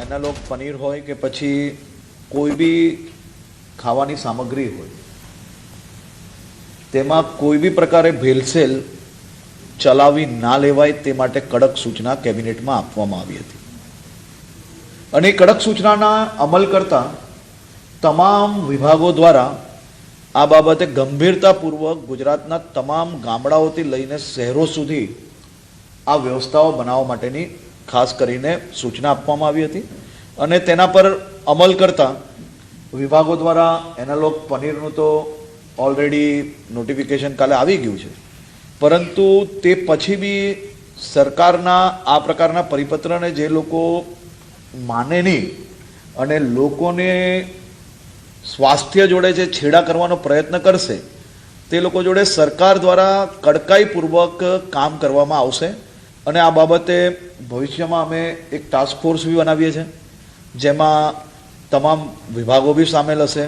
Analogue paneer હોય કે પછી કોઈ બી ખાવાની સામગ્રી હોય તેમાં કોઈ બી પ્રકારે ભેળસેળ ચલાવી ના લેવાય તે માટે કડક સૂચના કેબિનેટમાં આપવામાં આવી હતી અને કડક સૂચનાના અમલ કરતા તમામ વિભાગો દ્વારા આ બાબતે ગંભીરતાપૂર્વક ગુજરાતના તમામ ગામડાઓથી લઈને શહેરો સુધી આ વ્યવસ્થાઓ બનાવવા માટેની ખાસ કરીને સૂચના આપવામાં આવી હતી અને તેના પર અમલ કરતા વિભાગો દ્વારા એનાલોગ પનીરનું તો ઓલરેડી નોટિફિકેશન કાલે આવી ગયું છે, પરંતુ તે પછી બી સરકારના આ પ્રકારના પરિપત્રને જે લોકો માને નહીં અને લોકોને સ્વાસ્થ્ય જોડે જે છેડા કરવાનો પ્રયત્ન કરશે તે લોકો જોડે સરકાર દ્વારા કડકાઈપૂર્વક કામ કરવામાં આવશે અને આ બાબતે ભવિષ્યમાં અમે એક ટાસ્ક ફોર્સ બી બનાવીએ છીએ જેમાં તમામ વિભાગો બી સામેલ હશે।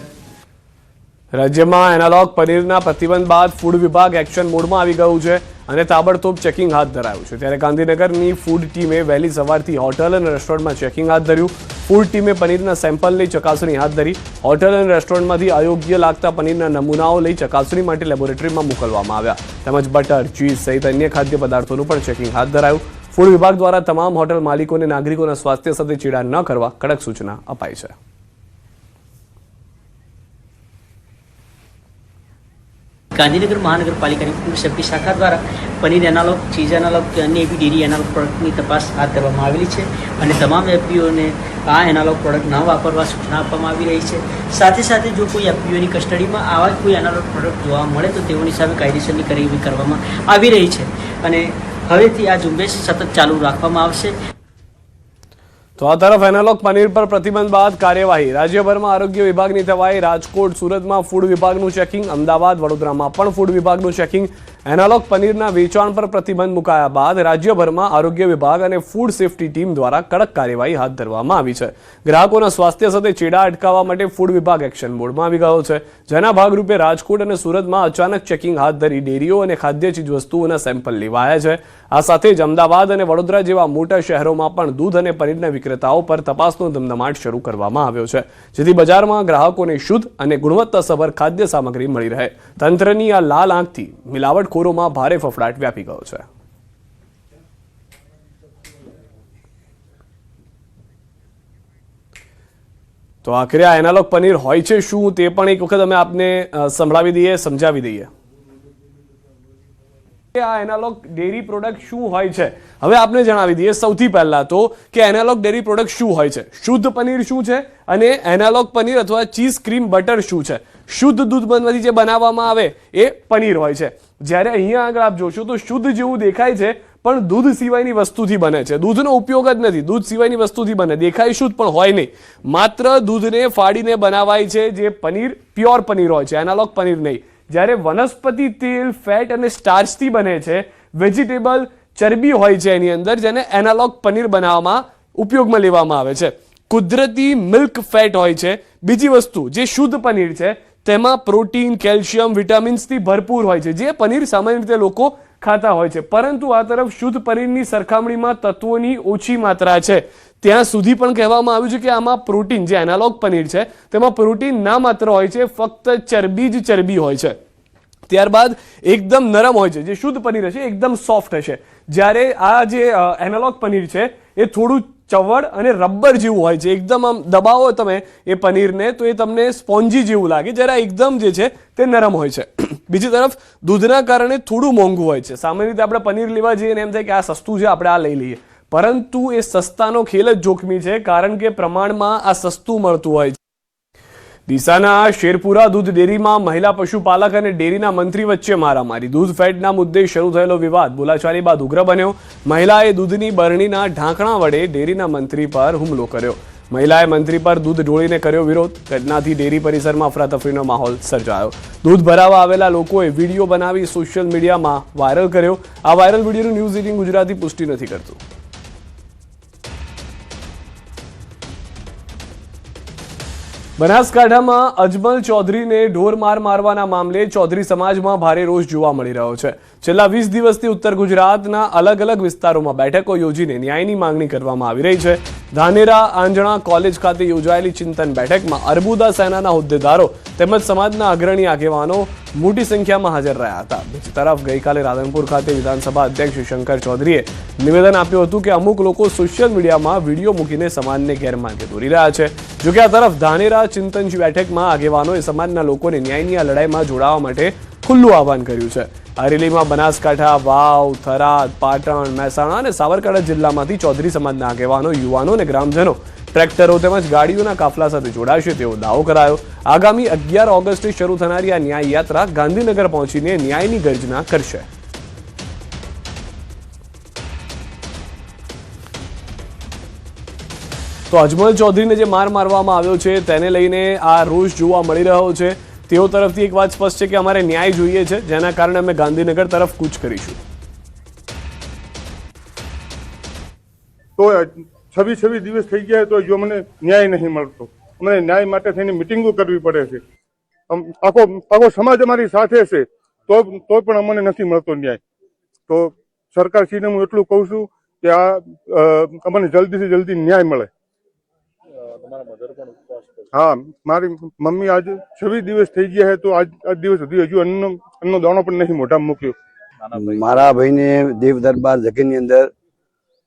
રાજ્યમાં એનાલોગ પનીરના પ્રતિબંધ બાદ ફૂડ વિભાગ એક્શન મોડમાં આવી ગયું છે અને તાબડતોબ ચેકિંગ હાથ ધરાયું છે। ત્યારે ગાંધીનગરની ફૂડ ટીમે વહેલી સવારથી હોટલ અને રેસ્ટોરન્ટમાં ચેકિંગ હાથ ધર્યું। ફૂડ ટીમે પનીરના સેમ્પલ લઈ ચકાસણી હાથ ધરી। હોટલ અને રેસ્ટોરન્ટમાંથી અયોગ્ય લાગતા પનીરના નમૂનાઓ લઈ ચકાસણી માટે લેબોરેટરીમાં મોકલવામાં આવ્યા તેમજ બટર, ચીઝ સહિત અન્ય ખાદ્ય પદાર્થોનું પણ ચેકિંગ હાથ ધરાયું। ફૂડ વિભાગ દ્વારા તમામ હોટલ માલિકોને નાગરિકોના સ્વાસ્થ્ય સાથે ચેડા ન કરવા કડક સૂચના અપાઈ છે। ગાંધીનગર મહાનગરપાલિકાની ફૂડ સેફ્ટી શાખા દ્વારા પનીર એનાલોગ, ચીઝ એનાલોગ કે અન્ય એવી ડેરી એનાલોગ પ્રોડક્ટની તપાસ હાથ ધરવામાં આવેલી છે અને તમામ એફપીઓને આ એનાલોગ પ્રોડક્ટ ન વાપરવા સૂચના આપવામાં આવી રહી છે। સાથે સાથે જો કોઈ એફપીઓની કસ્ટડીમાં આવા જ કોઈ એનાલોગ પ્રોડક્ટ જોવા મળે તો તેઓની સામે કાયદેસરની કાર્યવાહી કરવામાં આવી રહી છે અને હવેથી આ ઝુંબેશ સતત ચાલુ રાખવામાં આવશે। તો આ તરફ એનાલોગ પનીર પર પ્રતિબંધ બાદ કાર્યવાહી। રાજ્યભરમાં આરોગ્ય વિભાગની થવાઈ। રાજકોટ, સુરતમાં ફૂડ વિભાગનું ચેકિંગ, અમદાવાદ, વડોદરામાં પણ ફૂડ વિભાગનું ચેકિંગ। એનાલોગ પનીરના વેચાણ પર પ્રતિબંધ મુકાયા બાદ રાજ્યભરમાં આરોગ્ય વિભાગ અને ફૂડ સેફ્ટી ટીમ દ્વારા કડક કાર્યવાહી હાથ ધરવામાં આવી છે। ગ્રાહકોના સ્વાસ્થ્ય સાથે ચેડા અટકાવવા માટે ફૂડ વિભાગ એક્શન મોડમાં આવી ગયો છે, જેના ભાગરૂપે રાજકોટ અને સુરતમાં અચાનક ચેકિંગ હાથ ધરી ડેરીઓ અને ખાદ્ય ચીજવસ્તુઓના સેમ્પલ લેવાયા છે। આ સાથે જ અમદાવાદ અને વડોદરા જેવા મોટા શહેરોમાં પણ દૂધ અને પનીરના વિક્રેતાઓ પર તપાસનો ધમધમાટ શરૂ કરવામાં આવ્યો છે, જેથી બજારમાં ગ્રાહકોને શુદ્ધ અને ગુણવત્તાસભર ખાદ્ય સામગ્રી મળી રહે। તંત્રની આ લાલ આંખથી મિલાવટખોરોમાં ભારે ફફડાટ વ્યાપી ગયો છે। તો આખરે આ એનાલોગ પનીર હોય છે શું તે પણ એક વખત અમે આપને સંભળાવી દઈએ, સમજાવી દઈએ। આ એનાલોગ ડેરી પ્રોડક્ટ શું હોય છે હવે આપને જણાવી દઈએ। સૌથી પહેલા તો કે એનાલોગ ડેરી પ્રોડક્ટ શું હોય છે, શુદ્ધ પનીર શું છે અને એનાલોગ પનીર અથવા ચીઝ, ક્રીમ, બટર શું છે। શુદ્ધ દૂધમાંથી જે બનાવવામાં આવે એ પનીર હોય છે, જ્યારે અહીંયા આગળ આપ જોશો તો શુદ્ધ જેવું દેખાય છે પણ દૂધ સિવાયની વસ્તુથી બને છે। દૂધનો ઉપયોગ જ નથી, દૂધ સિવાયની વસ્તુથી બને, દેખાય શુદ્ધ પણ હોય નહીં, માત્ર દૂધને ફાડીને બનાવાય છે જે પનીર પ્યોર પનીર હોય છે, એનાલોગ પનીર નહીં। જ્યારે વનસ્પતિ તેલ, ફેટ અને સ્ટાર્ચથી બને છે, વેજીટેબલ ચરબી હોય છે એની અંદર, જેને એનાલોગ પનીર બનાવવામાં ઉપયોગમાં લેવામાં આવે છે। કુદરતી મિલ્ક ફેટ હોય છે। બીજી વસ્તુ જે શુદ્ધ પનીર છે તેમાં પ્રોટીન, કેલ્શિયમ, વિટામિન્સથી ભરપૂર હોય છે, જે પનીર સામાન્ય રીતે લોકો ખાતા હોય છે, પરંતુ આ તરફ શુદ્ધ પનીરની સરખામણીમાં તત્વોની ઓછી માત્રા છે। ત્યાં સુધી પણ કહેવામાં આવ્યું છે કે આમાં પ્રોટીન, જે એનાલોગ પનીર છે તેમાં પ્રોટીન ના માત્ર હોય છે, ફક્ત ચરબી જ ચરબી હોય છે। ત્યારબાદ એકદમ નરમ હોય છે, જે શુદ્ધ પનીર હશે એકદમ સોફ્ટ હશે, જ્યારે આ જે એનાલોગ પનીર છે એ થોડું ચવડ અને રબર જેવું હોય છે, એકદમ આમ દબાવો તમે એ પનીરને તો એ તમને સ્પોન્જી જેવું લાગે, જ્યારે એકદમ જે છે તે નરમ હોય છે। બીજી તરફ દૂધના કારણે થોડું મોંઘું હોય છે। સામાન્ય રીતે આપણે પનીર લેવા જઈએ ને એમ થાય કે આ સસ્તું છે, આપણે આ લઈ લઈએ, પરંતુ એ સસ્તાનો ખેલ જ જોખમી છે, કારણ કે પ્રમાણમાં આ સસ્તું મળતું હોય છે। ડીસાના શેરપુરા દૂધ ડેરીમાં મહિલા પશુપાલક અને ડેરીના મંત્રી વચ્ચે મારામારી। દૂધ ફેટના મુદ્દે શરૂ થયેલો વિવાદ બોલાચાલી બાદ ઉગ્ર બન્યો। મહિલાએ દૂધની બરણીના ઢાંકણા વડે ડેરીના મંત્રી પર હુમલો કર્યો। મહિલાએ મંત્રી પર દૂધ ઢોળીને કર્યો વિરોધ। ઘટનાથી ડેરી પરિસરમાં અફરાતફરીનો માહોલ સર્જાયો। દૂધ ભરાવા આવેલા લોકોએ વિડીયો બનાવી સોશિયલ મીડિયામાં વાયરલ કર્યો। આ વાયરલ વિડીયોનું ન્યૂઝ 18 ગુજરાતી પુષ્ટિ નથી કરતું। બનાસકાંઠામાં અજમલ ચૌધરીને ઢોર મારવાના મામલે ચૌધરી સમાજમાં ભારે રોષ જોવા મળી રહ્યો છે। છેલ્લા 20 દિવસથી ઉત્તર ગુજરાતના અલગ અલગ વિસ્તારોમાં બેઠકો યોજીને ન્યાયની માંગણી કરવામાં આવી રહી છે। ધાનેરા આંજણા કોલેજ ખાતે યોજાયેલી ચિંતન બેઠકમાં અર્બુદા સેનાના હોદ્દેદારો તેમજ સમાજના અગ્રણી આગેવાનો મોટી સંખ્યામાં હાજર રહ્યા હતા. બીજી તરફ ગઈકાલે રાધનપુર ખાતે વિધાનસભા અધ્યક્ષ શંકર ચૌધરીએ નિવેદન આપ્યું હતું કે અમુક લોકો સોશિયલ મીડિયામાં વિડીયો મૂકીને સમાજને ગેરમાર્ગે દોરી રહ્યા છે. જોકે આ તરફ ધાનેરા ચિંતન બેઠકમાં આગેવાનોએ સમાજના લોકોને ન્યાયની આ લડાઈમાં જોડાવા માટે ખુલ્લું આહવાન કર્યું છે. આ રેલીમાં બનાસકાંઠા, વાવ, થરાદ, પાટણ, મહેસાણા અને સાબરકાંઠા જિલ્લામાંથી ચૌધરી સમાજના આગેવાનો, યુવાનો અને ગ્રામજનો ટ્રેક્ટરો તેમજ ગાડીઓના કાફલા સાથે જોડાશે તેવો દાવો કરાયો. આગામી 11 ઓગસ્ટે શરૂ થનારી આ ન્યાય યાત્રા ગાંધીનગર પહોંચીને ન્યાયની ગર્જના કરશે. તો અજમલ ચૌધરીને જે માર મારવામાં આવ્યો છે તેને લઈને આ રોષ જોવા મળી રહ્યો છે. તેઓ તરફથી એક વાત સ્પષ્ટ છે કે અમારે ન્યાય જોઈએ છે, જેના કારણે અમે ગાંધીનગર તરફ કૂચ કરીશું. તો 26 દિવસ થઈ ગયા તો જો મને ન્યાય નહીં મળતો. અમને ન્યાય માટે થઈને મિટિંગો કરવી પડે છે. આખો સમાજ અમારી સાથે છે તો પણ અમને નથી મળતો ન્યાય. તો સરકારશ્રીને હું એટલું કહું છું કે આ અમને જલ્દીથી જલ્દી ન્યાય મળે. હા, મારી મમ્મી આજ 26 દિવસ થઈ ગયા છે તો આજ દિવસ સુધી હજુ અન્નનો દાણો પણ નથી મોઢામાં મૂક્યો. મારા ભાઈને દેવ દરબાર જગતની અંદર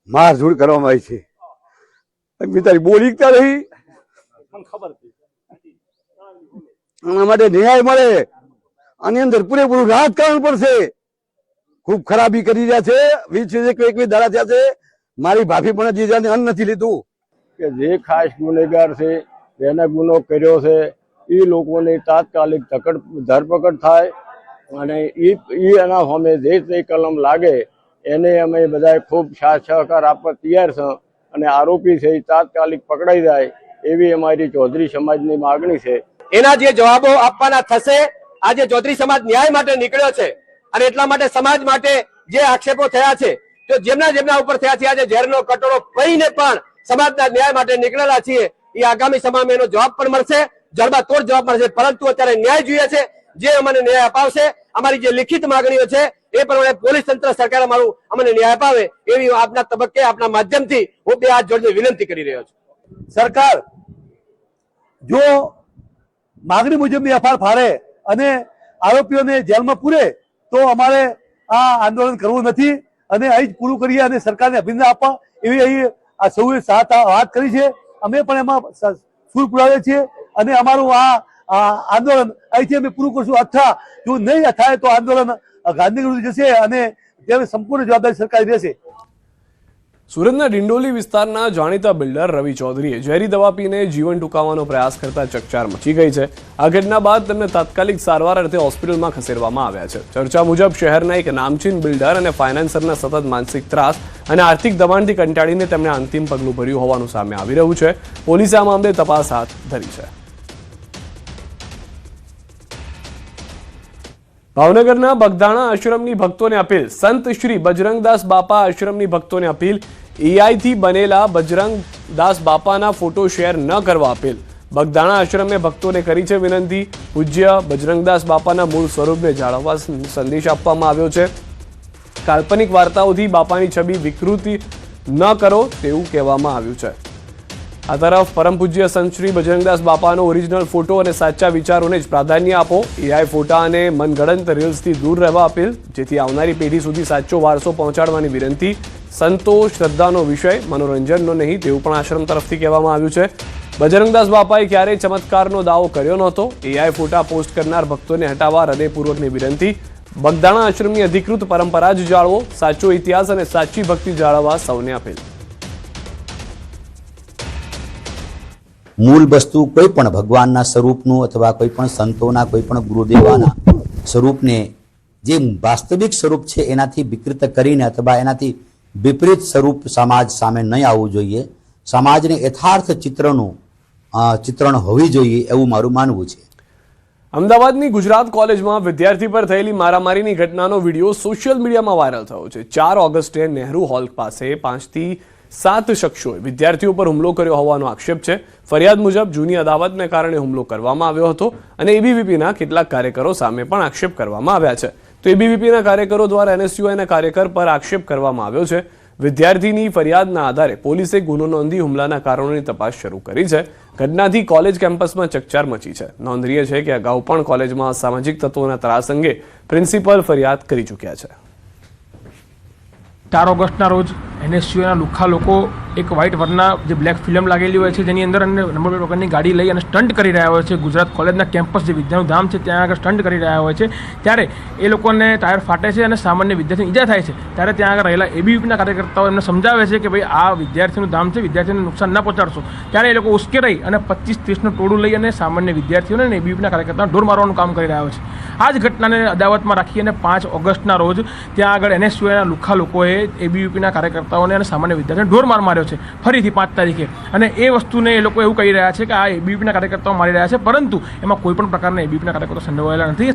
મારઝૂડ કરવામાં આવી છે. તારી બોલી રહી આના માટે ન્યાય મળે. આની અંદર પૂરેપૂરું રાજકારણ પડશે. ખૂબ ખરાબી કરી રહ્યા છે. 21 દાડા થયા છે. મારી ભાભી પણ જે અન્ન નથી લીધું. કે જે ખાસ ગુનેગાર છે, જેને ગુનો કર્યો છે, એ લોકોની તાત્કાલિક ધરપકડ થાય અને એના સામે જે તે કલમ લાગે એને અમે બધા ખૂબ સાથ સહકાર આપવા તૈયાર છે અને આરોપી છે એ તાત્કાલિક પકડાઈ જાય એવી અમારી ચૌધરી સમાજની માગણી છે. એના જે જવાબો આપવાના થશે. આજે ચૌધરી સમાજ ન્યાય માટે નીકળ્યો છે અને એટલા માટે સમાજ માટે જે આક્ષેપો થયા છે, તો જેમના ઉપર થયા છે, આજે ઝેરનો કટોરો કહીને પણ સમાજના ન્યાય માટે નીકળેલા છીએ. એ આગામી સમયમાં એનો જવાબ પણ મળશે, જડબાતોડ જવાબ મળશે. પરંતુ અત્યારે ન્યાય જોઈએ છે. જે અમને ન્યાય અપાવશે, અમારી જે લિખિત માંગણીઓ છે એ પ્રમાણે પોલીસ તંત્ર, સરકાર અમને ન્યાય અપાવે એવી આપના તબક્કે આપના માધ્યમથી હું બે હાથ જોડીને વિનંતી કરી રહ્યો છું. સરકાર જો માગણી મુજબની એફઆઈઆર ફાડે અને આરોપીઓને જેલમાં પૂરે તો અમારે આ આંદોલન કરવું નથી અને અહીં જ પૂરું કરીએ અને સરકારને અભિનંદન આપવા એવી અહીં આ સૌએ વાત કરી છે. અમે પણ એમાં સૂર પુરાવીએ છીએ અને અમારું આ આંદોલન અહીંથી અમે પૂરું કરશું. અથવા જો નહીં થાય તો આંદોલન ગાંધીનગર જશે અને તેની સંપૂર્ણ જવાબદારી સરકારી રહેશે. સુરતના ડિંડોલી વિસ્તારના જાણીતા બિલ્ડર રવિ ચૌધરીએ ઝેરી દવા પીને જીવન ટૂંકાવવાનો પ્રયાસ કરતા ચકચાર મચી ગઈ છે. આ ઘટના બાદ તેમને તાત્કાલિક સારવાર અર્થે હોસ્પિટલમાં ખસેડવામાં આવ્યા છે. ચર્ચા મુજબ શહેરના એક નામચીન બિલ્ડર અને ફાઇનાન્સરના સતત માનસિક ત્રાસ અને આર્થિક દબાણથી કંટાળીને તેમણે અંતિમ પગલું ભર્યું હોવાનું સામે આવી રહ્યું છે. પોલીસે આ મામલે તપાસ હાથ ધરી છે. ભાવનગરના બગદાણા આશ્રમની ભક્તોને અપીલ. સંત શ્રી બજરંગદાસ બાપા આશ્રમની ભક્તોને અપીલ. એઆઈથી બનેલા બજરંગદાસ બાપાના ફોટો શેર ન કરવા અપીલ. બગદાણા આશ્રમે ભક્તોને કરી છે વિનંતી. પૂજ્ય બજરંગદાસ બાપાના મૂળ સ્વરૂપને જાળવવા સંદેશ આપવામાં આવ્યો છે. કાલ્પનિક વાર્તાઓથી બાપાની છબી વિકૃતિ ન કરો તેવું કહેવામાં આવ્યું છે. આ તરફ પરમ પૂજ્ય સંત શ્રી બજરંગદાસ બાપાનો ઓરિજિનલ ફોટો અને સાચા વિચારોને જ પ્રાધાન્ય આપો. એઆઈ ફોટા અને મનગણત રીલ્સથી દૂર રહેવા અપીલ. જેથી આવનારી પેઢી સુધી સાચો વારસો પહોંચાડવાની વિનંતી. સંતો શ્રદ્ધાનો વિષય, મનોરંજનનો નહીં તેવું પણ આશ્રમ તરફથી કહેવામાં આવ્યું છે. બજરંગદાસ બાપાએ ક્યારેય ચમત્કારનો દાવો કર્યો નહોતો. એઆઈ ફોટા પોસ્ટ કરનાર ભક્તોને હટાવવા હૃદયપૂર્વકની વિનંતી. બગદાણા આશ્રમની અધિકૃત પરંપરા જ જાળવો. સાચો ઇતિહાસ અને સાચી ભક્તિ જાળવવા સૌને અપીલ. મૂળ વસ્તુ કોઈ પણ ભગવાનના સ્વરૂપનું અથવા કોઈ પણ સંતોના, કોઈ પણ ગુરુદેવાના સ્વરૂપને જે વાસ્તવિક સ્વરૂપ છે એનાથી વિકૃત કરીને અથવા એનાથી વિપરીત સ્વરૂપ સમાજ સામે નહીં આવવું જોઈએ. સમાજને યથાર્થ ચિત્રણ હોવી જોઈએ એવું મારું માનવું છે. અમદાવાદની ગુજરાત કોલેજમાં વિદ્યાર્થી પર થયેલી મારામારીની ઘટનાનો વિડીયો સોશિયલ મીડિયામાં વાયરલ થયો છે. 4 ઓગસ્ટે નહેરુ હોલ પાસે 5 થી 7 શખ્સોએ વિદ્યાર્થીઓ પર હુમલો કર્યો હોવાનો આક્ષેપ છે. ફરિયાદ મુજબ જૂની અદાવતને કારણે હુમલો કરવામાં આવ્યો હતો અને એબીવીપીના કેટલાક કાર્યકરો સામે પણ આક્ષેપ કરવામાં આવ્યા છે. તો એબીવીપીના કાર્યકરો દ્વારા એનએસયુઆઈના કાર્યકર પર આક્ષેપ કરવામાં આવ્યો છે. વિદ્યાર્થીની ફરિયાદના આધારે પોલીસે ગુનો નોંધી હુમલાના કારણોની તપાસ શરૂ કરી છે. ઘટનાથી કોલેજ કેમ્પસમાં ચકચાર મચી છે. નોંધનીય છે કે અગાઉ પણ કોલેજમાં સામાજિક તત્વોના ત્રાસ અંગે પ્રિન્સિપલ ફરિયાદ કરી ચૂક્યા છે. 4 ઓગસ્ટના રોજ NSUના લુખ્ખા લોકો એક વ્હાઇટ વર્ણના જે બ્લેક ફિલ્મ લાગેલી હોય છે જેની અંદર નંબર પ્લેટ વગરની ગાડી લઈ અને સ્ટન્ટ કરી રહ્યા હોય છે. ગુજરાત કોલેજના કેમ્પસ જે વિદ્યાનું ધામ છે ત્યાં આગળ સ્ટન્ટ કરી રહ્યા હોય છે. ત્યારે એ લોકોને ટાયર ફાટે છે અને સામાન્ય વિદ્યાર્થીને ઈજા થાય છે. ત્યારે ત્યાં આગળ રહેલા ABVPના કાર્યકર્તાઓ એમને સમજાવે છે કે ભાઈ આ વિદ્યાર્થીનું ધામ છે, વિદ્યાર્થીને નુકસાન ના પહોંચાડશો. ત્યારે એ લોકો ઉશ્કેરાઈ અને 25-30નું ટોળું લઈ અને સામાન્ય વિદ્યાર્થીઓને અને ABVPના કાર્યકર્તાઓને ઢોર મારવાનું કામ કરી રહ્યા હોય છે. આ જ ઘટનાને અદાવતમાં રાખી અને 5 ઓગસ્ટના રોજ ત્યાં આગળ NSUના લુખ્ખા લોકોએ ABVPના કાર્યકર્તાઓને અને સામાન્ય વિદ્યાર્થીઓને ઢોર માર માર્યો છે ફરીથી 5 તારીખે. અને એ વસ્તુને એ લોકો એવું કહી રહ્યા છે કે આ ABVPના કાર્યકર્તાઓ મારી રહ્યા છે, પરંતુ એમાં કોઈ પણ પ્રકારના ABVPના કાર્યકર્તાઓ સંડોવાયેલા નથી.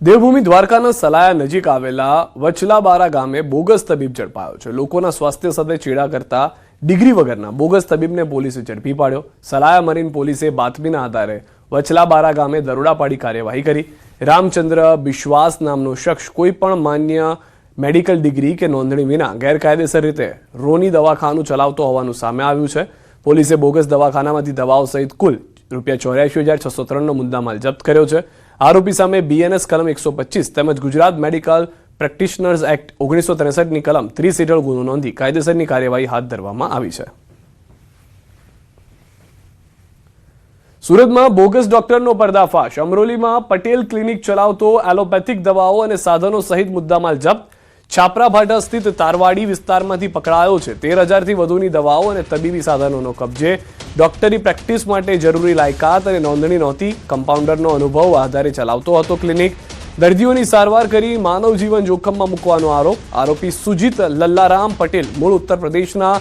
દેવભૂમિ દ્વારકાના સલાયા નજીક આવેલા વચલાબારા ગામે બોગસ તબીબ ઝડપાયો છે. લોકોના સ્વાસ્થ્ય સાથે ચેડા કરતા ડિગ્રી વગરના બોગસ તબીબને પોલીસે ઝડપી પાડ્યો. સલાયા મરીન પોલીસે બાતમીના આધારે વચલાબારા ગામે દરોડા પાડી કાર્યવાહી કરી. રામચંદ્ર બિશ્વાસ નામનો શખ્સ કોઈ પણ માન્ય મેડિકલ ડિગ્રી કે નોંધણી વિના ગેરકાયદેસર રીતે રોની દવાખાનું ચલાવતો હોવાનું સામે આવ્યું છે. પોલીસે બોગસ દવાખાનામાંથી દવાઓ સહિત કુલ ₹84,603નો મુદ્દામાલ જપ્ત કર્યો છે. આરોપી સામે BNS કલમ 125 તેમજ ગુજરાત મેડિકલ પ્રેક્ટિશનર્સ એક્ટ 1963ની કલમ 30 હેઠળ ગુનો નોંધી કાયદેસરની કાર્યવાહી હાથ ધરવામાં આવી છે. સુરતમાં બોગસ ડોક્ટરનો પર્દાફાશ. અમરોલીમાં પટેલ ક્લિનિક ચલાવતો એલોપેથિક દવાઓ અને સાધનો સહિત મુદ્દામાલ જપ્ત. છાપરાભાઠા સ્થિત તારવાડી વિસ્તારમાંથી પકડાયો છે. 13,000થી વધુની દવાઓ અને તબીબી સાધનોનો કબજે. ડોક્ટરી પ્રેક્ટિસ માટે જરૂરી લાયકાત અને નોંધણી નહોતી. કમ્પાઉન્ડરનો અનુભવ આધારે ચલાવતો હતો ક્લિનિક. દર્દીઓની સારવાર કરી માનવ જીવન જોખમમાં મૂકવાનો આરોપ. આરોપી સુજીત લલ્લારામ પટેલ મૂળ ઉત્તર પ્રદેશના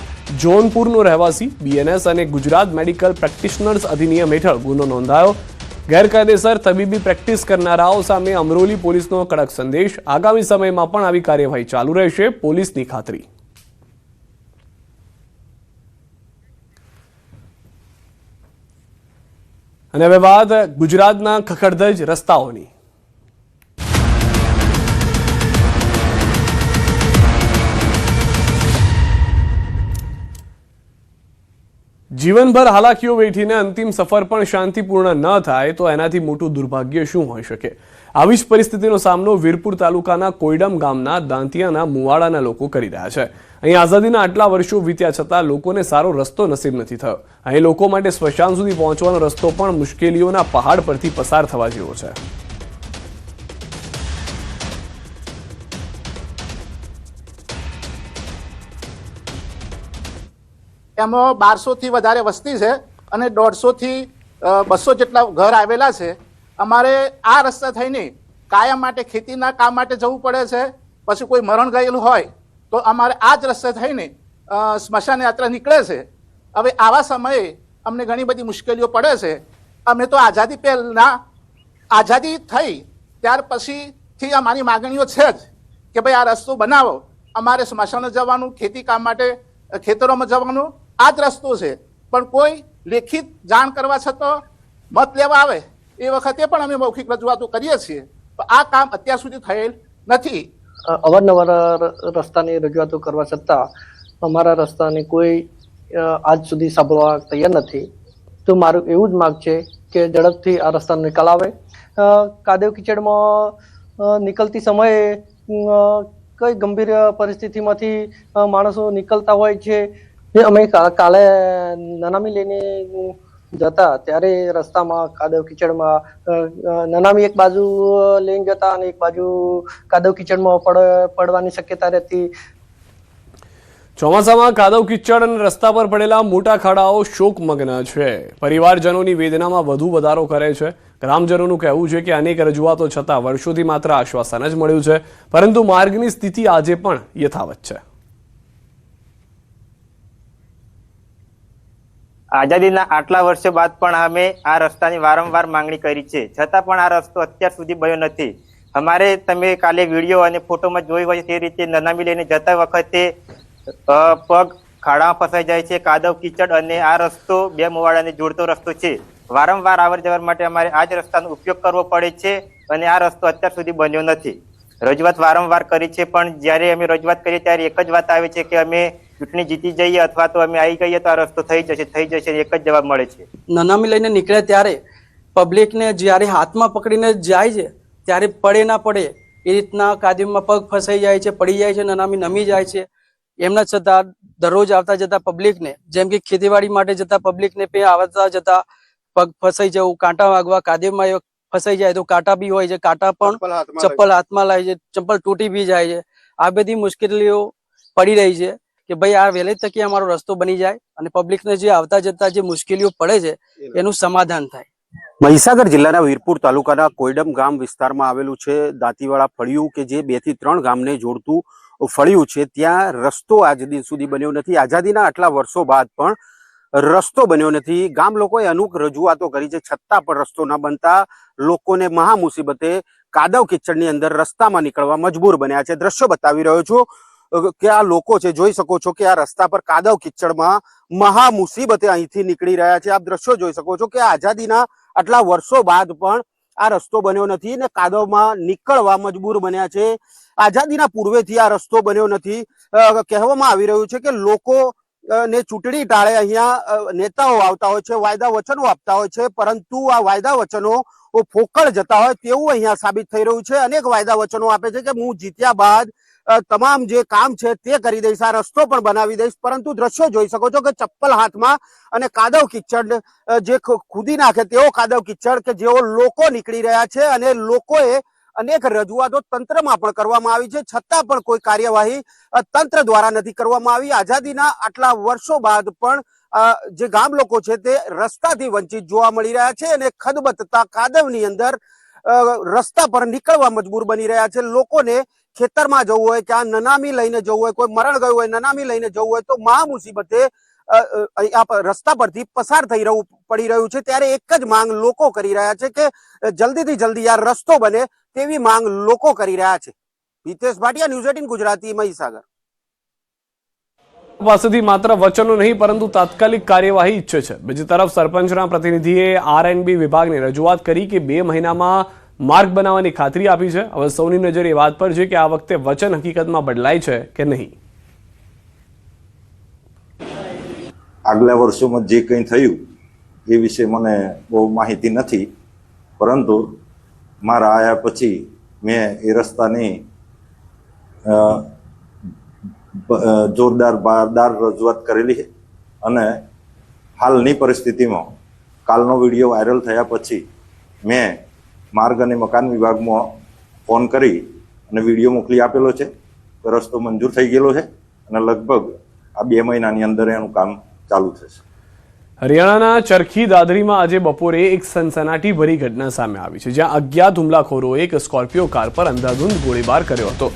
જોનપુરનો રહેવાસી. BNS અને ગુજરાત મેડિકલ પ્રેક્ટિશનર્સ અધિનિયમ હેઠળ ગુનો નોંધાયો. ગેરકાયદેસર તબીબી પ્રેક્ટિસ કરનારાઓ સામે અમરોલી પોલીસનો કડક સંદેશ. આગામી સમયમાં પણ આવી કાર્યવાહી ચાલુ રહેશે, પોલીસની ખાતરી. અને હવે વાત ગુજરાતના ખખડધજ રસ્તાઓની. જીવનભર હાલાકીઓ વેઠીને અંતિમ સફર પણ શાંતિપૂર્ણ ન થાય તો એનાથી મોટું દુર્ભાગ્ય શું હોઈ શકે? આવી જ પરિસ્થિતિનો સામનો વીરપુર તાલુકાના કોઈડમ ગામના દાંતિયાના મુવાડાના લોકો કરી રહ્યા છે. અહીં આઝાદીના આટલા વર્ષો વીત્યા છતાં લોકોને સારો રસ્તો નસીબ નથી થયો. અહીં લોકો માટે સ્મશાન સુધી પહોંચવાનો રસ્તો પણ મુશ્કેલીઓના પહાડ પરથી પસાર થવા જેવો છે. એમાં 1200થી વધારે વસ્તી છે અને 150થી 200 જેટલા ઘર આવેલા છે. અમારે આ રસ્તા થઈને કાયમ માટે ખેતીના કામ માટે જવું પડે છે. પછી કોઈ મરણ ગયેલું હોય તો અમારે આ જ રસ્તે થઈને સ્મશાન યાત્રા નીકળે છે. હવે આવા સમયે અમને ઘણી બધી મુશ્કેલીઓ પડે છે. અમે તો આઝાદી થઈ ત્યાર પછીથી અમારી માગણીઓ છે જ કે ભાઈ આ રસ્તો બનાવો. અમારે સ્મશાને જવાનું, ખેતી કામ માટે ખેતરોમાં જવાનું આ જ રસ્તો છે. પણ કોઈ લેખિત જાણ કરવા છતાં મત લેવા આવે એ વખતે પણ અમે મૌખિક રજૂઆતો કરીએ છીએ. આ કામ અત્યાર સુધી થયેલ નથી. અવારનવાર રસ્તાની રજૂઆતો કરવા છતાં અમારા રસ્તાની કોઈ આજ સુધી સાંભળવા તૈયાર નથી. તો મારું એવું જ માગ છે કે ઝડપથી આ રસ્તાનો નિકાલ આવે. કાદવ કિચડમાં નીકળતી સમયે કઈ ગંભીર પરિસ્થિતિમાંથી માણસો નીકળતા હોય છે. અમે કાલે નનામી લઈને જતા ત્યારે રસ્તામાં કાદવ કિચડમાં નનામી એક બાજુ લઈને જતા અને એક બાજુ કાદવ કિચડમાં પડવાની શક્યતા રહેતી. ચોમાસામાં કાદવ કિચડ અને રસ્તા પર પડેલા મોટા ખાડાઓ શોકમગ્ન છે. પરિવારજનોની વેદનામાં વધુ વધારો કરે છે. ગ્રામજનોનું કહેવું છે કે અનેક રજૂઆતો છતાં વર્ષોથી માત્ર આશ્વાસન જ મળ્યું છે, પરંતુ માર્ગની સ્થિતિ આજે પણ યથાવત છે. આઝાદીના આટલા વર્ષો બાદ પણ અમે આ રસ્તાની વારંવાર માંગણી કરી છે, છતાં પણ આ રસ્તો અત્યાર સુધી બન્યો નથી. અમારે તમે કાલે વિડીયો અને ફોટોમાં જોઈ હોય તે રીતે નનામી લઈને જતા વખતે પગ ખાડામાં ફસાઈ જાય છે. કાદવ કીચડ અને આ રસ્તો બે મુવાડાને જોડતો રસ્તો છે. વારંવાર અવર જવર માટે અમારે આ જ રસ્તાનો ઉપયોગ કરવો પડે છે અને આ રસ્તો અત્યાર સુધી બન્યો નથી. રજૂઆત વારંવાર કરી છે, પણ જ્યારે અમે રજૂઆત કરીએ ત્યારે એક જ વાત આવે છે કે અમે ચૂંટણી જીતી જઈએ અથવા તો અમે આવી ગઈએ તો આ રસ્તો થઈ જશે, એક જ જવાબ મળે છે. નનામી લઈને નીકળે ત્યારે પબ્લિકને જ્યારે હાથમાં પકડીને જાય છે ત્યારે પડે ના પડે એ રીતના કાદવમાં પગ ફસાઈ જાય છે, પડી જાય છે, નનામી નમી જાય છે. એમના છતાં દરરોજ આવતા જતા પબ્લિકને, જેમ કે ખેતીવાડી માટે જતા પબ્લિકને આવતા જતા પગ ફસાઈ જવું, કાંટા વાગવા, કાદવમાં ફસાઈ જાય તો કાંટા બી હોય છે, કાંટા પણ ચપ્પલ હાથમાં લાગે છે, ચપ્પલ તૂટી બી જાય છે. આ બધી મુશ્કેલીઓ પડી રહી છે કે ભાઈ આ વહેલી તકે અમારો રસ્તો બની જાય અને પબ્લિકને જે આવતા જતા જે મુશ્કેલીઓ પડે છે એનું સમાધાન થાય. મહીસાગર જિલ્લાના વીરપુર તાલુકાના કોયડમ ગામ વિસ્તારમાં આવેલું છે દાંતીવાડા ફળિયું, કે જે 2 થી 3 ગામને જોડતું ફળિયું છે. ત્યાં રસ્તો આજ દિન સુધી બન્યો નથી. આઝાદીના આટલા વર્ષો બાદ પણ રસ્તો બન્યો નથી. ગામ લોકોએ અનેક રજૂઆતો કરી છે, છતાં પણ રસ્તો ન બનતા લોકોને મહા મુસીબતે કાદવ કિચડની અંદર રસ્તામાં નીકળવા મજબૂર બન્યા છે. દ્રશ્યો બતાવી રહ્યો છું કે આ લોકો છે, જોઈ શકો છો કે આ રસ્તા પર કાદવ કિચડમાં મહા મુસીબતે અહીંથી નીકળી રહ્યા છે. આપ દ્રશ્યો જોઈ શકો છો કે આઝાદીના આટલા વર્ષો બાદ પણ આ રસ્તો બન્યો નથી ને કાદવમાં નીકળવા મજબૂર બન્યા છે. આઝાદીના પૂર્વેથી આ રસ્તો બન્યો નથી. કહેવામાં આવી રહ્યું છે કે લોકો ને ચૂંટણી ટાળે અહીંયા નેતાઓ આવતા હોય છે, વાયદા વચનો આપતા હોય છે, પરંતુ આ વાયદા વચનો ફોકળ જતા હોય તેવું અહીંયા સાબિત થઈ રહ્યું છે. અનેક વાયદા વચનો આપે છે કે હું જીત્યા બાદ તમામ જે કામ છે તે કરી દઈશ, આ રસ્તો પણ બનાવી દઈશ, પરંતુ દ્રશ્યો જોઈ શકો છો કે ચપ્પલ હાથમાં અને કાદવ કિચડ જે ખુદી નાખે તેવો કાદવ કિચડ કે જેવો લોકો નીકળી રહ્યા છે. અને લોકોએ અનેક રજૂઆતો તંત્રમાં પણ કરવામાં આવી છે, છતાં પણ કોઈ કાર્યવાહી તંત્ર દ્વારા નથી કરવામાં આવી. આઝાદીના આટલા વર્ષો બાદ પણ જે ગામ લોકો છે તે રસ્તાથી વંચિત જોવા મળી રહ્યા છે અને ખદબદતા કાદવની અંદર રસ્તા પર નીકળવા મજબૂર બની રહ્યા છે. લોકોને ખેતરમાં જવું હોય કે આ નનામી લઈને જવું હોય, કોઈ મરણ ગયું હોય, નનામી લઈને જવું હોય તો મહા મુસીબતે રસ્તા પરથી પસાર થઈ પડી રહ્યું છે. ત્યારે એક જ માંગ લોકો કરી રહ્યા છે કે જલ્દીથી જલ્દી આ રસ્તો બને તેવી માંગ લોકો કરી રહ્યા છે. હિતેશ ભાટિયા, ન્યૂઝ 18 ગુજરાતી, મહીસાગર. પાસેથી માત્ર વચનો નહીં પરંતુ તાત્કાલિક કાર્યવાહી ઈચ્છે છે. બીજી તરફ સરપંચના પ્રતિનિધિએ R&B વિભાગને રજૂઆત કરી કે 2 મહિનામાં માર્ગ બનાવવાની ખાતરી આપી છે. હવે સૌની નજર એ વાત પર છે કે આ વખતે વચન હકીકતમાં બદલાય છે કે નહીં. આગલા વર્ષોમાં જે કંઈ થયું એ વિશે મને બહુ માહિતી નથી, પરંતુ મારા આયા પછી મેં એ રસ્તાની જોરદાર બારદાર રજૂઆત કરેલી છે. અને હાલની પરિસ્થિતિમાં કાલનો વિડીયો વાયરલ થયા પછી મેં માર્ગ અને મકાન વિભાગમાં ફોન કરી અને વિડીયો મોકલી આપેલો છે. રસ્તો મંજૂર થઈ ગયેલો છે અને લગભગ આ 2 મહિનાની અંદર એનું કામ ચાલુ થશે. હરિયાણાના ચરખી દાદરીમાં આજે બપોરે એક સનસનાટી ભરી ઘટના સામે આવી છે, જ્યાં અજ્ઞાત હુમલાખોરોએ એક સ્કોર્પિયો કાર પર અંધાધૂંધ ગોળીબાર કર્યો હતો.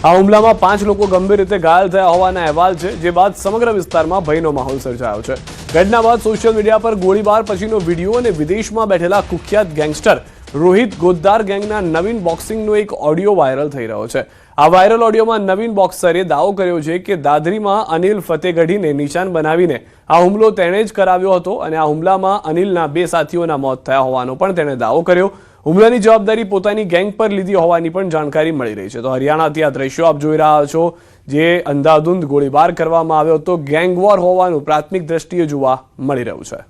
આ હુમલામાં 5 લોકો ગંભીર રીતે ઘાયલ થયા હોવાના અહેવાલ છે, જે બાદ સમગ્ર વિસ્તારમાં ભયનો માહોલ સર્જાયો છે. ઘટના બાદ સોશિયલ મીડિયા પર ગોળીબાર પછીનો વિડીયો અને વિદેશમાં બેઠેલા કુખ્યાત ગેંગસ્ટર રોહિત ગોદ્દાર ગેંગના નવીન બોક્સિંગનો એક ઓડિયો વાયરલ થઈ રહ્યો છે. આ વાયરલ ઓડિયોમાં નવીન બોક્સરે દાવો કર્યો છે કે દાદરીમાં અનિલ ફતેગઢીને નિશાન બનાવીને આ હુમલો તેણે જ કરાવ્યો હતો અને આ હુમલામાં અનિલના 2 સાથીઓના મોત થયા હોવાનો પણ તેણે દાવો કર્યો. હુમલાની જવાબદારી પોતાની ગેંગ પર લીધી હોવાની પણ જાણકારી મળી રહી છે. તો હરિયાણાથી આ દ્રશ્યો આપ જોઈ રહ્યા છો, જે અંધાધૂંધ ગોળીબાર કરવામાં આવ્યો હતો. ગેંગ વોર હોવાનું પ્રાથમિક દ્રષ્ટિએ જોવા મળી રહ્યું છે.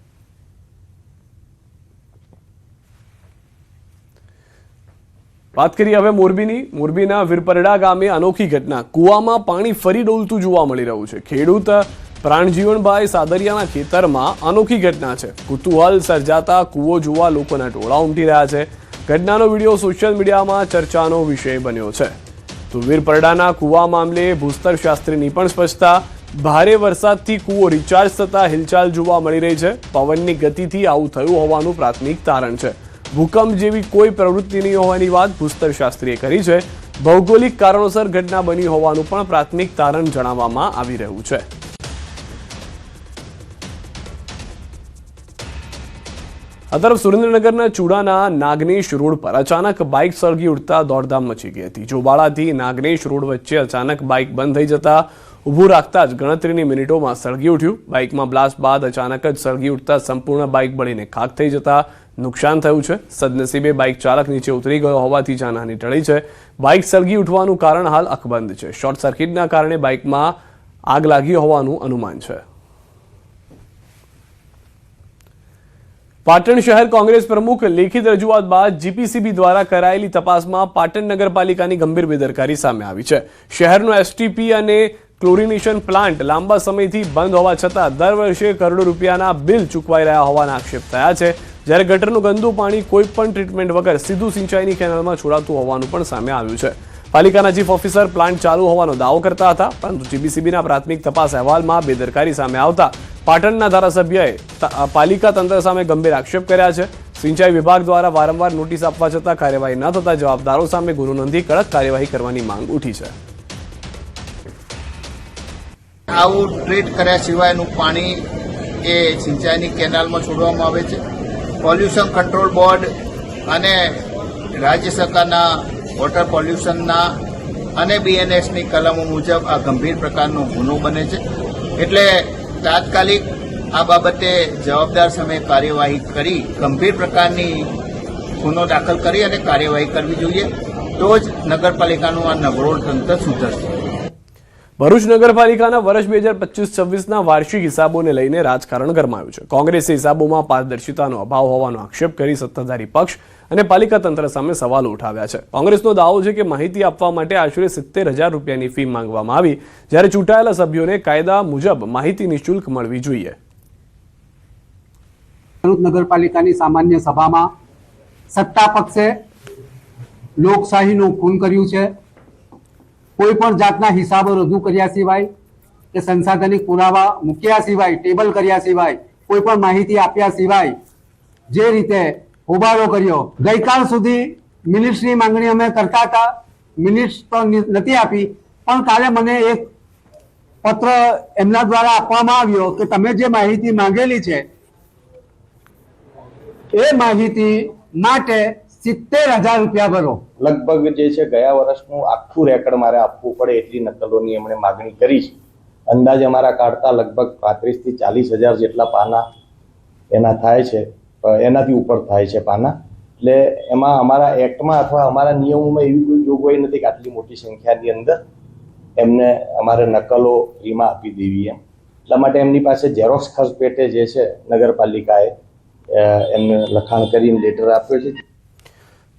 વાત કરીએ હવે મોરબીની. મોરબીના વીરપરડા ગામે અનોખી ઘટના. કૂવામાં પાણી ફરી ડોલતું જોવા મળી રહ્યું છે. ખેડૂત પ્રાણજીવનભાઈ સાદરિયાના ખેતરમાં અનોખી ઘટના છે. કુતૂહલ સર્જાતા કૂવો જોવા લોકોના ટોળા ઉમટી રહ્યા છે. ઘટનાનો વિડીયો સોશિયલ મીડિયામાં ચર્ચાનો વિષય બન્યો છે. તો વીરપરડાના કૂવા મામલે ભૂસ્તર શાસ્ત્રીની પણ સ્પષ્ટતા. ભારે વરસાદથી કૂવો રિચાર્જ થતા હિલચાલ જોવા મળી રહી છે. પવનની ગતિથી આવું થયું હોવાનું પ્રાથમિક તારણ છે. ભૂકંપ જેવી કોઈ પ્રવૃત્તિ નહીં હોવાની વાત ભૂસ્તર શાસ્ત્રીએ કરી છે. ભૌગોલિક કારણોસર ઘટના બની હોવાનું પણ પ્રાથમિક તારણ જણાવવામાં આવી રહ્યું છે. આ તરફ સુરેન્દ્રનગરના ચૂડાના નાગનેશ રોડ પર અચાનક બાઇક સળગી ઉઠતા દોડધામ મચી ગઈ હતી. જોબાળાથી નાગનેશ રોડ વચ્ચે અચાનક બાઇક બંધ થઈ જતા ઊભું રાખતા જ ગણતરીની મિનિટોમાં સળગી ઉઠ્યું. બાઇકમાં બ્લાસ્ટ બાદ અચાનક જ સળગી ઉઠતા સંપૂર્ણ બાઇક બળીને ખાખ થઈ જતા નુકસાન થયું છે. સદનસીબે બાઇક ચાલક નીચે ઉતરી ગયો હોવાથી જાનહાની ટળી છે. બાઇક સળગી ઉઠવાનું કારણ હાલ અકબંધ છે. શોર્ટ સર્કિટના કારણે બાઇકમાં આગ લાગી હોવાનું અનુમાન છે. પાટણ શહેર કોંગ્રેસ પ્રમુખ લેખિત રજૂઆત બાદ જીપીસીબી દ્વારા કરાયેલી તપાસમાં પાટણ નગરપાલિકાની ગંભીર બેદરકારી સામે આવી છે. શહેરનો એસટીપી અને ક્લોરિનેશન પ્લાન્ટ લાંબા સમયથી બંધ હોવા છતાં દર વર્ષે કરોડો રૂપિયાના બિલ ચૂકવાઈ રહ્યા હોવાના આક્ષેપ થયા છે. જ્યારે ગટરનું ગંદુ પાણી કોઈ પણ ટ્રીટમેન્ટ વગર સીધું સિંચાઈની કેનાલમાં છોડાતું હોવાનું પણ સામે આવ્યું છે. પાલિકાના ચીફ ઓફિસર પ્લાન્ટ ચાલુ હોવાનો દાવો કરતા હતા, પરંતુ જીપીસીબીના પ્રાથમિક તપાસ અહેવાલમાં બેદરકારી સામે આવતા પાટણના ધારાસભ્યએ પાલિકા તંત્ર સામે ગંભીર આક્ષેપ કર્યા છે. સિંચાઈ વિભાગ દ્વારા વારંવાર નોટિસ આપવા છતાં કાર્યવાહી ન થતા જવાબદારો સામે ગુનો નોંધી કડક કાર્યવાહી કરવાની માંગ ઉઠી છે. આવું ટ્રીટ કર્યા સિવાયનું પાણી એ સિંચાઈની કેનાલમાં છોડવામાં આવે છે. પોલ્યુશન કંટ્રોલ બોર્ડ અને રાજ્ય સરકારના વોટર પોલ્યુશનના અને બીએનએસની કલમો મુજબ આ ગંભીર પ્રકારનો ગુનો બને છે. એટલે તાત્કાલિક આ બાબતે જવાબદાર સામે કાર્યવાહી કરી ગંભીર પ્રકારની ગુનો દાખલ કરી અને કાર્યવાહી કરવી જોઈએ. તો જ નગરપાલિકાનું આ નબળોળ તંત્ર સુધરશે. ભરૂચ નગરપાલિકાના વર્ષ 2025-26ના વાર્ષિક હિસાબોને લઈને રાજકારણ ગરમાયું છે. કોંગ્રેસે હિસાબોમાં પારદર્શિતાનો અભાવ હોવાનો આક્ષેપ કરી સત્તાધારી પક્ષ અને પાલિકા તંત્ર સામે સવાલો ઉઠાવ્યા છે. કોંગ્રેસનો દાવો છે કે માહિતી આપવા માટે આશરે 70,000 રૂપિયાની ફી માંગવામાં આવી, જ્યારે ચૂંટાયેલા સભ્યોને કાયદા મુજબ માહિતી નિઃશુલ્ક મળવી જોઈએ. ભરૂચ નગરપાલિકાની સામાન્ય સભામાં સત્તા પક્ષે લોકશાહીનું ખૂન કર્યું છે. કોઈ પણ જાતના હિસાબો રજૂ કર્યા સિવાય કે સંસાધનિક પુરાવા મૂક્યા સિવાય, ટેબલ કર્યા સિવાય, કોઈ પણ માહિતી આપ્યા સિવાય જે રીતે હોબાળો કર્યો. ગઈકાલ સુધી મિનિટ્સની માંગણી અમે કરતા હતા, મિનિટ્સ તો નથી આપી, પણ કાલે મને એક પત્ર એમના દ્વારા આપવામાં આવ્યો કે તમે જે માહિતી માંગેલી છે એ માહિતી માટે 70,000 રૂપિયા ભરો. લગભગ જે છે ગયા વર્ષનું આખું રેકર્ડ મારે આપવું પડે એટલી નકલોની એમણે માગણી કરી છે. અંદાજ અમારા કાઢતા લગભગ 35,000 થી 40,000 જેટલા પાના એના થાય છે, એનાથી ઉપર થાય છે પાના. એટલે એમાં અમારા એક્ટમાં અથવા અમારા નિયમોમાં એવી કોઈ જોગવાઈ નથી કે આટલી મોટી સંખ્યાની અંદર એમને અમારે નકલો ફ્રીમાં આપી દેવી એમ. એટલા માટે એમની પાસે ઝેરોક્સ ખર્ચ પેટે જે છે નગરપાલિકાએ એમને લખાણ કરીને લેટર આપ્યો છે.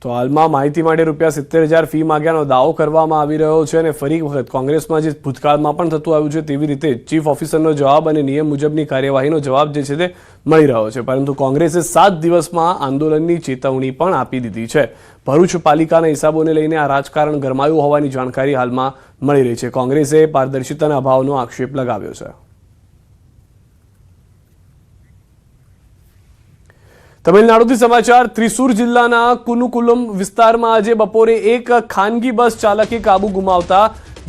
તો હાલમાં માહિતી માટે રૂપિયા 70,000 ફી માંગ્યાનો દાવો કરવામાં આવી રહ્યો છે. અને ફરી વખત કોંગ્રેસમાં જે ભૂતકાળમાં પણ થતું આવ્યું છે તેવી રીતે ચીફ ઓફિસરનો જવાબ અને નિયમ મુજબની કાર્યવાહીનો જવાબ જે છે તે મળી રહ્યો છે. પરંતુ કોંગ્રેસે 7 દિવસમાં આંદોલનની ચેતવણી પણ આપી દીધી છે. ભરૂચ પાલિકાના હિસાબોને લઈને આ રાજકારણ ગરમાયું હોવાની જાણકારી હાલમાં મળી રહી છે. કોંગ્રેસે પારદર્શિતાના અભાવનો આક્ષેપ લગાવ્યો છે. તમિલનાડુથી સમાચાર. ત્રિસુર જિલ્લાના કુનુકુલમ વિસ્તારમાં આજે બપોરે એક ખાનગી બસ ચાલકે કાબુ ગુમાવતા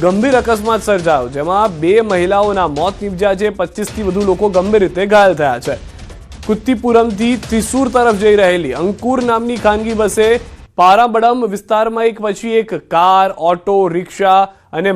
ગંભીર અકસ્માત સર્જાયો, જેમાં 2 મહિલાઓના મોત નીપજ્યા છે. 25થી વધુ લોકો ગંભીર રીતે ઘાયલ થયા છે. કુત્તીપુરમથી ત્રિસુર તરફ જઈ રહેલી અંકુર નામની ખાનગી બસે પારાબડમ વિસ્તારમાં એક પછી એક કાર, ઓટો, રિક્ષા અને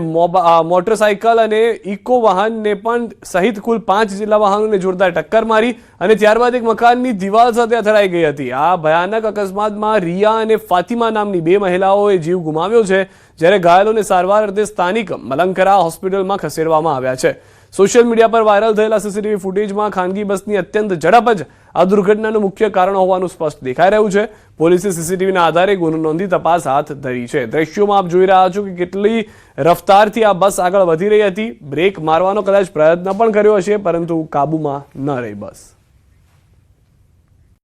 મોટરસાયકલ અને ઇકો વાહનને પણ સહિત કુલ 5 જેટલા વાહનોને જોરદાર ટક્કર મારી અને ત્યારબાદ એક મકાનની દિવાલ સાથે અથડાઈ ગઈ હતી. આ ભયાનક અકસ્માતમાં રિયા અને ફાતિમા નામની 2 મહિલાઓએ જીવ ગુમાવ્યો છે, જ્યારે ઘાયલોને સારવાર અર્થે સ્થાનિક મલંકરા હોસ્પિટલમાં ખસેડવામાં આવ્યા છે. સોશિયલ મીડિયા પર વાયરલ થયેલા સીસીટીવી ફૂટેજમાં ખાનગી બસની અત્યંત ઝડપ જ આ દુર્ઘટનાનું મુખ્ય કારણ હોવાનું સ્પષ્ટ દેખાઈ રહ્યું છે. પોલીસે સીસીટીવીના આધારે ગુનો નોંધી તપાસ હાથ ધરી છે. દ્રશ્યોમાં આપ જોઈ રહ્યા છો કે કેટલી રફતારથી આ બસ આગળ વધી રહી હતી. બ્રેક મારવાનો કદાચ પ્રયત્ન પણ કર્યો હશે, પરંતુ કાબુમાં ન રહી બસ.